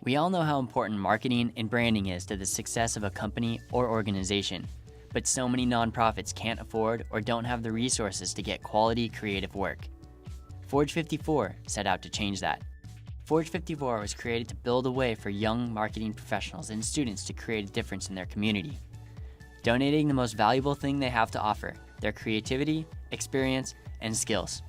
We all know how important marketing and branding is to the success of a company or organization, but so many nonprofits can't afford or don't have the resources to get quality creative work. Forge 54 set out to change that. Forge 54 was created to build a way for young marketing professionals and students to create a difference in their community, donating the most valuable thing they have to offer, their creativity, experience, and skills.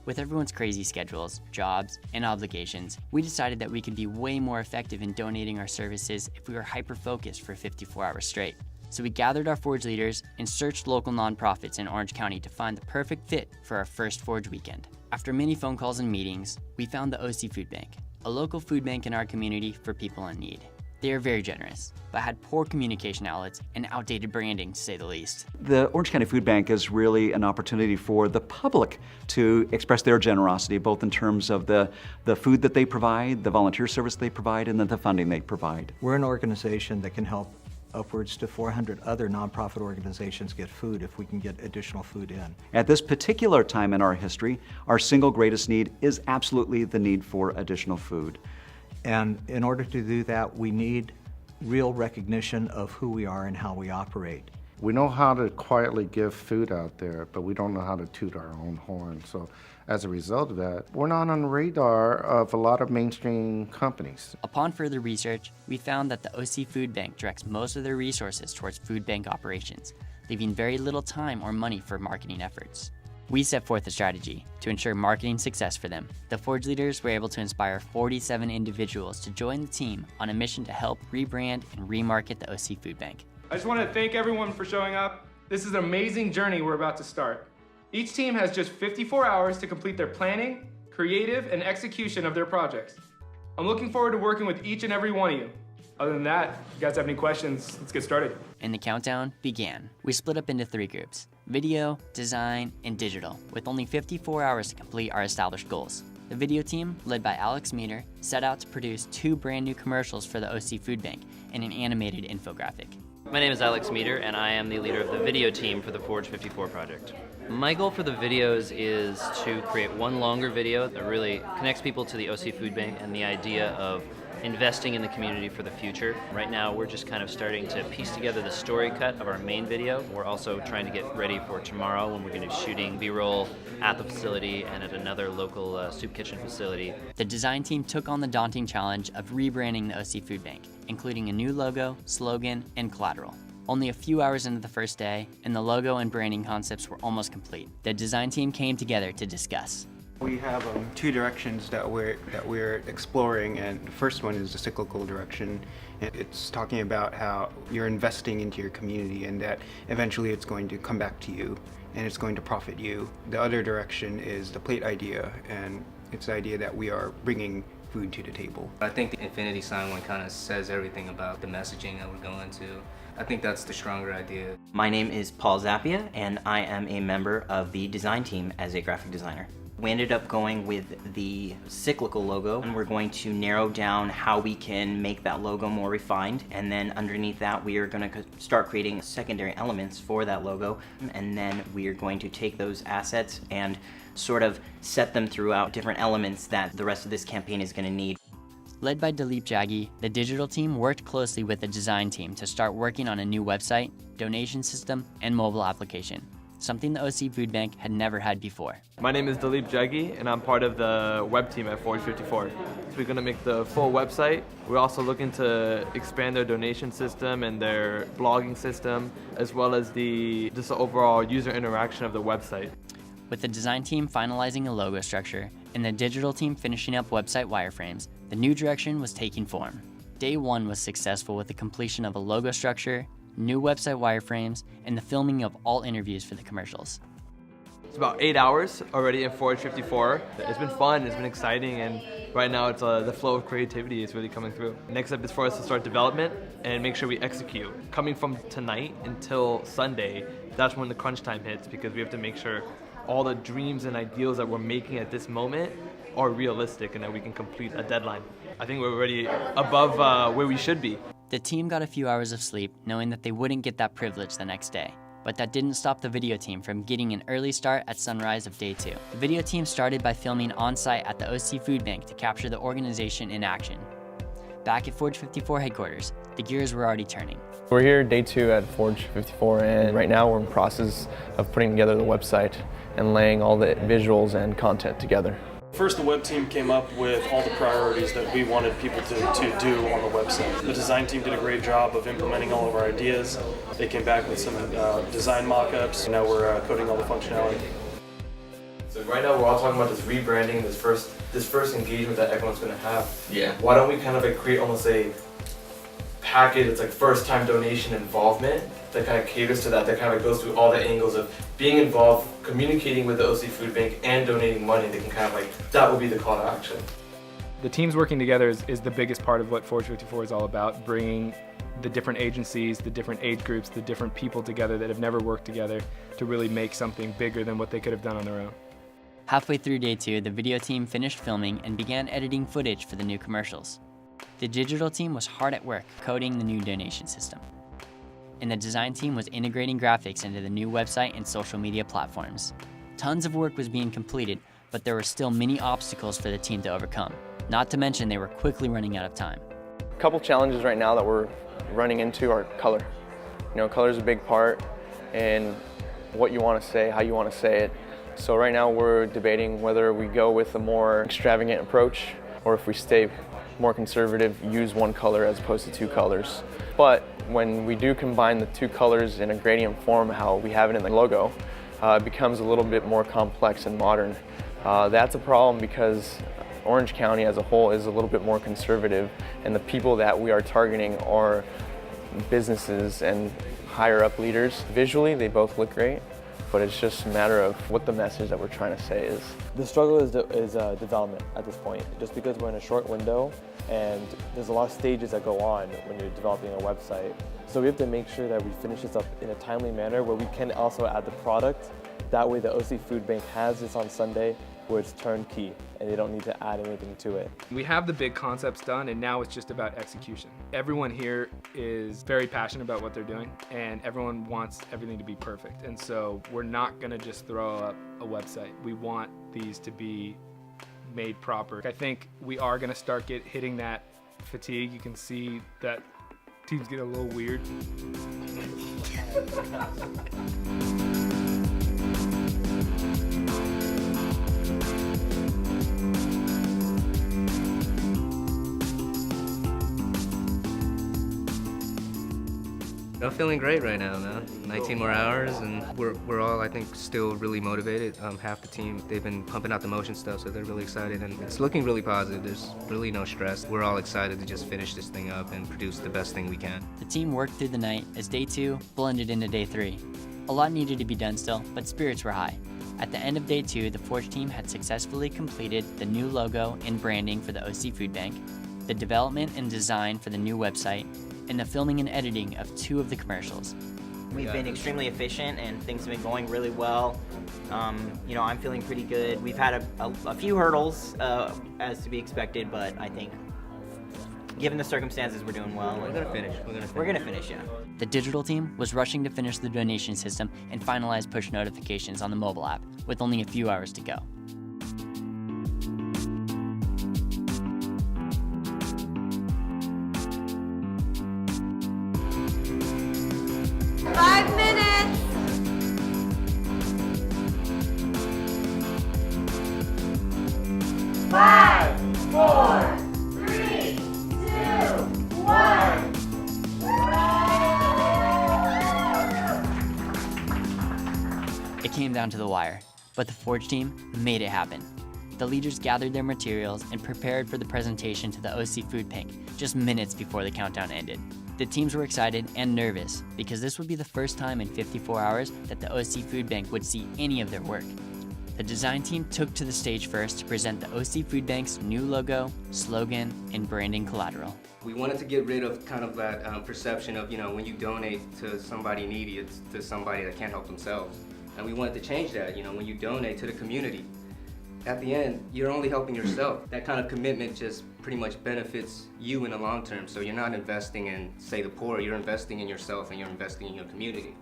With everyone's crazy schedules, jobs, and obligations, we decided that we could be way more effective in donating our services if we were hyper-focused for 54 hours straight. So we gathered our Forge leaders and searched local nonprofits in Orange County to find the perfect fit for our first Forge weekend. After many phone calls and meetings, we found the OC Food Bank, a local food bank in our community for people in need. They are very generous, but had poor communication outlets and outdated branding, to say the least. The Orange County Food Bank is really an opportunity for the public to express their generosity, both in terms of the food that they provide, the volunteer service they provide, and then the funding they provide. We're an organization that can help upwards to 400 other nonprofit organizations get food if we can get additional food in. At this particular time in our history, our single greatest need is absolutely the need for additional food. And in order to do that, we need real recognition of who we are and how we operate. We know how to quietly give food out there, but we don't know how to toot our own horn. So as a result of that, we're not on the radar of a lot of mainstream companies. Upon further research, we found that the OC Food Bank directs most of their resources towards food bank operations, leaving very little time or money for marketing efforts. We set forth a strategy to ensure marketing success for them. The Forge leaders were able to inspire 47 individuals to join the team on a mission to help rebrand and remarket the OC Food Bank. I just want to thank everyone for showing up. This is an amazing journey we're about to start. Each team has just 54 hours to complete their planning, creative, and execution of their projects. I'm looking forward to working with each and every one of you. Other than that, if you guys have any questions, let's get started. And the countdown began. We split up into 3 groups: video, design, and digital, with only 54 hours to complete our established goals. The video team, led by Alex Meter, set out to produce 2 brand new commercials for the OC Food Bank and an animated infographic. My name is Alex Meter, and I am the leader of the video team for the Forge 54 project. My goal for the videos is to create one longer video that really connects people to the OC Food Bank and the idea of investing in the community for the future. Right now, we're just kind of starting to piece together the story cut of our main video. We're also trying to get ready for tomorrow when we're going to be shooting B-roll at the facility and at another local soup kitchen facility. The design team took on the daunting challenge of rebranding the OC Food Bank, including a new logo, slogan, and collateral. Only a few hours into the first day, and the logo and branding concepts were almost complete. The design team came together to discuss. We have 2 directions that we're exploring, and the first one is the cyclical direction. It's talking about how you're investing into your community and that eventually it's going to come back to you and it's going to profit you. The other direction is the plate idea, and it's the idea that we are bringing food to the table. I think the infinity sign one kind of says everything about the messaging that we're going to. I think that's the stronger idea. My name is Paul Zappia, and I am a member of the design team as a graphic designer. We ended up going with the cyclical logo, and we're going to narrow down how we can make that logo more refined, and then underneath that we are going to start creating secondary elements for that logo, and then we are going to take those assets and sort of set them throughout different elements that the rest of this campaign is going to need. Led by Dilip Jaggi, the digital team worked closely with the design team to start working on a new website, donation system, and mobile application, something the OC Food Bank had never had before. My name is Dilip Jaggi, and I'm part of the web team at Forge 54. So we're going to make the full website. We're also looking to expand their donation system and their blogging system, as well as just the overall user interaction of the website. With the design team finalizing a logo structure and the digital team finishing up website wireframes, the new direction was taking form. Day 1 was successful with the completion of a logo structure, new website wireframes, and the filming of all interviews for the commercials. It's about 8 hours already in Forge 54. It's been fun, it's been exciting, and right now it's the flow of creativity is really coming through. Next step is for us to start development and make sure we execute. Coming from tonight until Sunday, that's when the crunch time hits, because we have to make sure all the dreams and ideals that we're making at this moment are realistic and that we can complete a deadline. I think we're already above where we should be. The team got a few hours of sleep, knowing that they wouldn't get that privilege the next day. But that didn't stop the video team from getting an early start at sunrise of day 2. The video team started by filming on-site at the OC Food Bank to capture the organization in action. Back at Forge 54 headquarters, the gears were already turning. We're here day 2 at Forge 54, and right now we're in the process of putting together the website and laying all the visuals and content together. First, the web team came up with all the priorities that we wanted people to do on the website. The design team did a great job of implementing all of our ideas. They came back with some design mock-ups. Now we're coding all the functionality. So right now we're all talking about this rebranding, this first engagement that everyone's going to have. Yeah. Why don't we kind of create almost a package that's like first-time donation involvement that kind of caters to that kind of goes through all the angles of being involved, communicating with the OC Food Bank, and donating money. They can kind of that would be the call to action. The teams working together is the biggest part of what Forge 54 is all about, bringing the different agencies, the different age groups, the different people together that have never worked together to really make something bigger than what they could have done on their own. Halfway through day 2, the video team finished filming and began editing footage for the new commercials. The digital team was hard at work coding the new donation system. And the design team was integrating graphics into the new website and social media platforms. Tons of work was being completed, but there were still many obstacles for the team to overcome. Not to mention they were quickly running out of time. A couple challenges right now that we're running into are color. Color is a big part in what you want to say, how you want to say it. So right now we're debating whether we go with a more extravagant approach or if we stay more conservative, use one color as opposed to 2 colors. But when we do combine the 2 colors in a gradient form, how we have it in the logo, it becomes a little bit more complex and modern. That's a problem because Orange County as a whole is a little bit more conservative, and the people that we are targeting are businesses and higher up leaders. Visually, they both look great, but it's just a matter of what the message that we're trying to say is. The struggle is development at this point, just because we're in a short window and there's a lot of stages that go on when you're developing a website. So we have to make sure that we finish this up in a timely manner where we can also add the product. That way the OC Food Bank has this on Sunday where it's turnkey and they don't need to add anything to it. We have the big concepts done and now it's just about execution. Everyone here is very passionate about what they're doing and everyone wants everything to be perfect. And so we're not gonna just throw up a website. We want these to be made proper. I think we are gonna start hitting that fatigue. You can see that teams get a little weird. I'm feeling great right now, man. 19 more hours, and we're all, I think, still really motivated. Half the team, they've been pumping out the motion stuff, so they're really excited, and it's looking really positive. There's really no stress. We're all excited to just finish this thing up and produce the best thing we can. The team worked through the night as day 2 blended into day 3. A lot needed to be done still, but spirits were high. At the end of day 2, the Forge team had successfully completed the new logo and branding for the OC Food Bank, the development and design for the new website, and the filming and editing of 2 of the commercials. We've been extremely efficient and things have been going really well. I'm feeling pretty good. We've had a few hurdles as to be expected, but I think given the circumstances, we're doing well. We're gonna finish. We're gonna finish, yeah. The digital team was rushing to finish the donation system and finalize push notifications on the mobile app, with only a few hours to go. It came down to the wire, but the Forge team made it happen. The leaders gathered their materials and prepared for the presentation to the OC Food Bank just minutes before the countdown ended. The teams were excited and nervous because this would be the first time in 54 hours that the OC Food Bank would see any of their work. The design team took to the stage first to present the OC Food Bank's new logo, slogan, and branding collateral. We wanted to get rid of kind of that perception of, when you donate to somebody needy, it's to somebody that can't help themselves. And we wanted to change that, when you donate to the community. At the end, you're only helping yourself. That kind of commitment just pretty much benefits you in the long term. So you're not investing in, say, the poor, you're investing in yourself and you're investing in your community.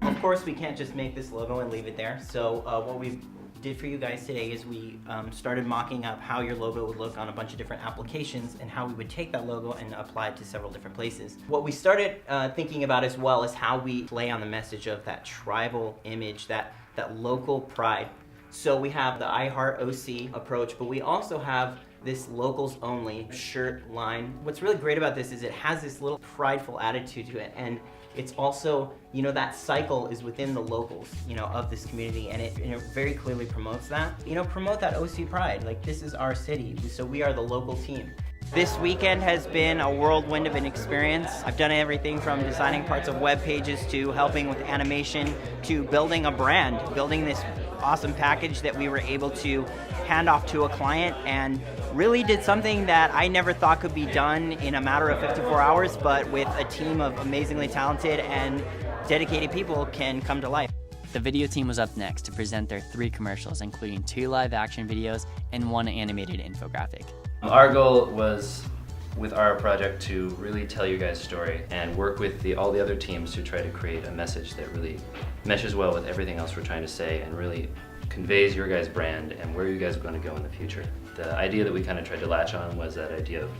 Of course, we can't just make this logo and leave it there. So what we've did for you guys today is we started mocking up how your logo would look on a bunch of different applications and how we would take that logo and apply it to several different places. What we started thinking about as well is how we play on the message of that tribal image, that local pride. So we have the I Heart OC approach, but we also have this locals only shirt line. What's really great about this is it has this little prideful attitude to it, and it's also, you know, that cycle is within the locals, you know, of this community, and it very clearly promotes that. You know, promote that OC pride, like this is our city, so we are the local team. This weekend has been a whirlwind of an experience. I've done everything from designing parts of web pages to helping with animation to building a brand, building this awesome package that we were able to hand off to a client, and really did something that I never thought could be done in a matter of 54 hours, but with a team of amazingly talented and dedicated people can come to life. The video team was up next to present their 3 commercials, including 2 live action videos and 1 animated infographic. Our goal was, with our project, to really tell you guys' story and work with all the other teams to try to create a message that really meshes well with everything else we're trying to say and really conveys your guys' brand and where you guys are going to go in the future. The idea that we kind of tried to latch on was that idea of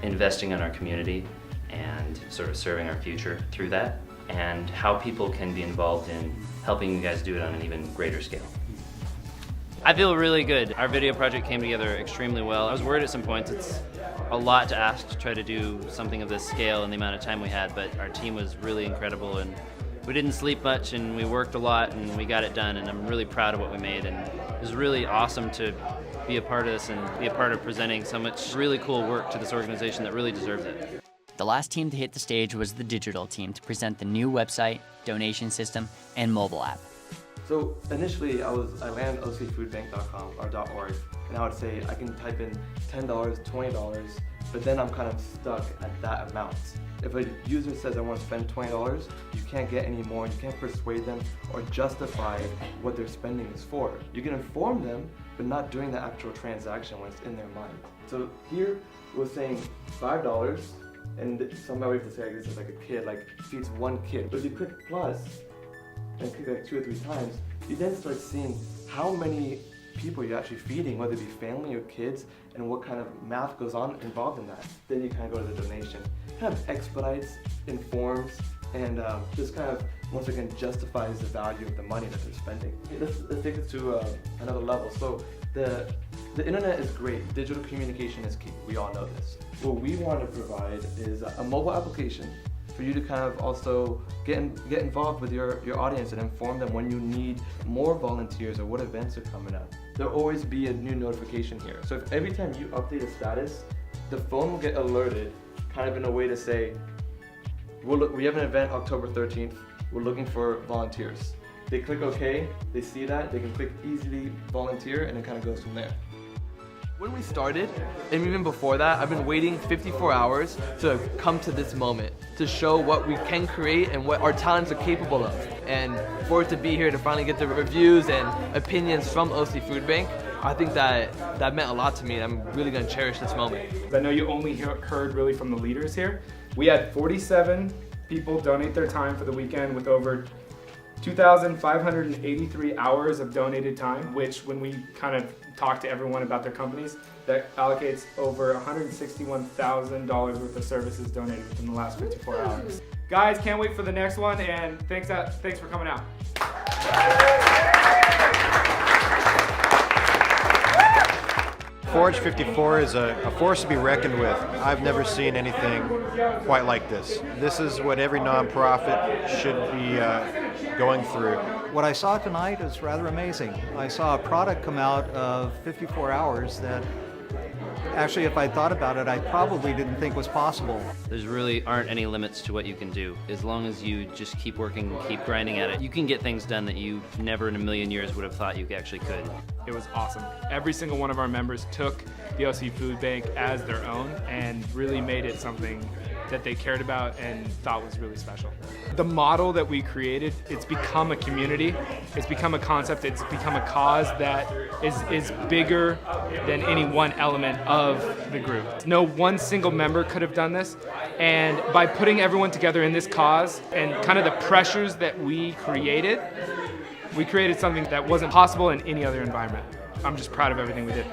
investing in our community and sort of serving our future through that, and how people can be involved in helping you guys do it on an even greater scale. I feel really good. Our video project came together extremely well. I was worried at some points. It's a lot to ask to try to do something of this scale in the amount of time we had, but our team was really incredible, and we didn't sleep much, and we worked a lot, and we got it done, and I'm really proud of what we made, and it was really awesome to be a part of this and be a part of presenting so much really cool work to this organization that really deserves it. The last team to hit the stage was the digital team to present the new website, donation system, and mobile app. So initially I landed on ocfoodbank.com or .org, and I would say I can type in $10, $20, but then I'm kind of stuck at that amount. If a user says I want to spend $20, you can't get any more, you can't persuade them or justify what their spending is for. You can inform them, but not doing the actual transaction when it's in their mind. So here we're saying $5, and somebody would say this is like a kid, like feeds 1 kid. But if you click plus, and click like 2 or 3 times, you then start seeing how many people you're actually feeding, whether it be family or kids, and what kind of math goes on involved in that. Then you kind of go to the donation. Kind of expedites, informs, and just kind of, once again, justifies the value of the money that they're spending. Let's take it to another level. So the internet is great. Digital communication is key. We all know this. What we want to provide is a mobile application for you to kind of also get involved with your audience and inform them when you need more volunteers or what events are coming up. There'll always be a new notification here. So if every time you update a status, the phone will get alerted, kind of in a way to say, we have an event October 13th, we're looking for volunteers. They click OK, they see that, they can click easily volunteer, and it kind of goes from there. When we started, and even before that, I've been waiting 54 hours to come to this moment, to show what we can create and what our talents are capable of. And for it to be here to finally get the reviews and opinions from OC Food Bank, I think that meant a lot to me, and I'm really going to cherish this moment. I know you only heard really from the leaders here. We had 47 people donate their time for the weekend with over 2,583 hours of donated time, which when we kind of talk to everyone about their companies, that allocates over $161,000 worth of services donated within the last 54 hours. Guys, can't wait for the next one, and thanks for coming out. Forge 54 is a force to be reckoned with. I've never seen anything quite like this. This is what every nonprofit should be going through. What I saw tonight is rather amazing. I saw a product come out of 54 hours that actually, if I thought about it, I probably didn't think was possible. There's really aren't any limits to what you can do. As long as you just keep working, keep grinding at it, you can get things done that you never in a million years would have thought you actually could. It was awesome. Every single one of our members took the OC Food Bank as their own and really made it something that they cared about and thought was really special. The model that we created, it's become a community, it's become a concept, it's become a cause that is bigger than any one element of the group. No one single member could have done this, and by putting everyone together in this cause and kind of the pressures that we created, We created something that wasn't possible in any other environment. I'm just proud of everything we did.